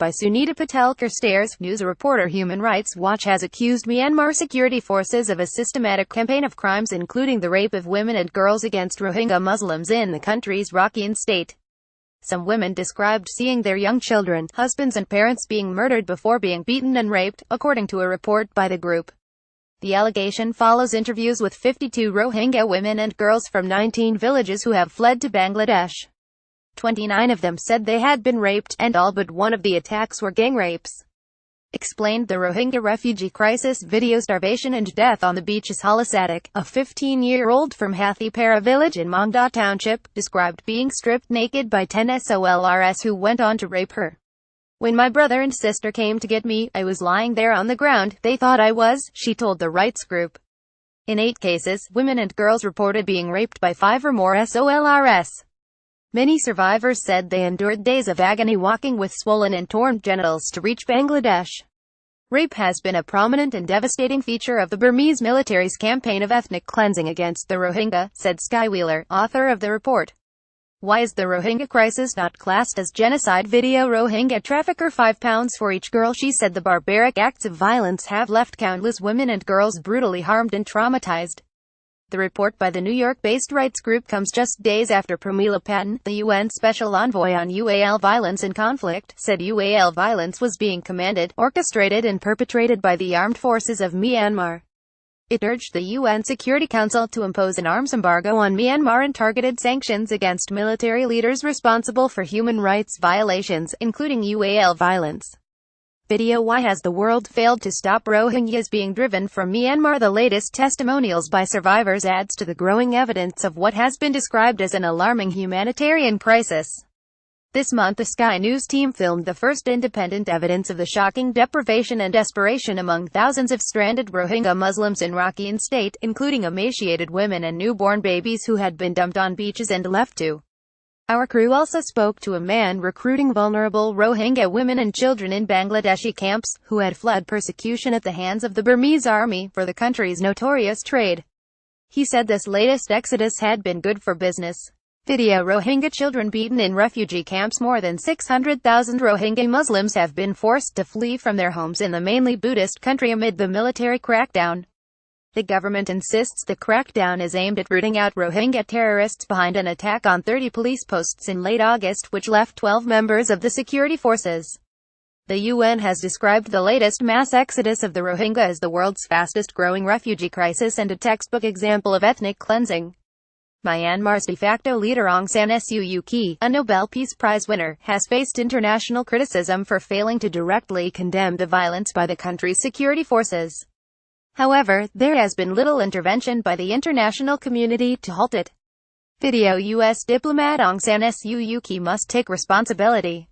by Sunita PatelCarstairs. News reporter Human Rights Watch has accused Myanmar security forces of a systematic campaign of crimes including the rape of women and girls against Rohingya Muslims in the country's Rakhine State. Some women described seeing their young children, husbands and parents being murdered before being beaten and raped, according to a report by the group. The allegation follows interviews with 52 Rohingya women and girls from 19 villages who have fled to Bangladesh. 29 of them said they had been raped, and all but one of the attacks were gang rapes. Explained the Rohingya refugee crisis video. Starvation and death on the beaches. Halasadak, a 15-year-old from Hathipara village in Mongda Township, described being stripped naked by 10 SOLRs who went on to rape her. "When my brother and sister came to get me, I was lying there on the ground. They thought I was," she told the rights group. In 8 cases, women and girls reported being raped by 5 or more SOLRs. Many survivors said they endured days of agony walking with swollen and torn genitals to reach Bangladesh. Rape has been a prominent and devastating feature of the Burmese military's campaign of ethnic cleansing against the Rohingya, said Sky Wheeler, author of the report. Why is the Rohingya crisis not classed as genocide? Video. Rohingya trafficker £5 for each girl. She said the barbaric acts of violence have left countless women and girls brutally harmed and traumatized. The report by the New York-based rights group comes just days after Pramila Patten, the UN Special Envoy on UAL violence and conflict, said UAL violence was being commanded, orchestrated and perpetrated by the armed forces of Myanmar. It urged the UN Security Council to impose an arms embargo on Myanmar and targeted sanctions against military leaders responsible for human rights violations, including UAL violence. Video. Why has the world failed to stop Rohingyas being driven from Myanmar? The latest testimonials by survivors adds to the growing evidence of what has been described as an alarming humanitarian crisis. This month a Sky News team filmed the first independent evidence of the shocking deprivation and desperation among thousands of stranded Rohingya Muslims in Rakhine State, including emaciated women and newborn babies who had been dumped on beaches and left to. Our crew also spoke to a man recruiting vulnerable Rohingya women and children in Bangladeshi camps, who had fled persecution at the hands of the Burmese army for the country's notorious trade. He said this latest exodus had been good for business. Video. Rohingya children beaten in refugee camps. More than 600,000 Rohingya Muslims have been forced to flee from their homes in the mainly Buddhist country amid the military crackdown. The government insists the crackdown is aimed at rooting out Rohingya terrorists behind an attack on 30 police posts in late August which left 12 members of the security forces. The UN has described the latest mass exodus of the Rohingya as the world's fastest-growing refugee crisis and a textbook example of ethnic cleansing. Myanmar's de facto leader Aung San Suu Kyi, a Nobel Peace Prize winner, has faced international criticism for failing to directly condemn the violence by the country's security forces. However, there has been little intervention by the international community to halt it. Video. U.S. diplomat Aung San Suu Kyi must take responsibility.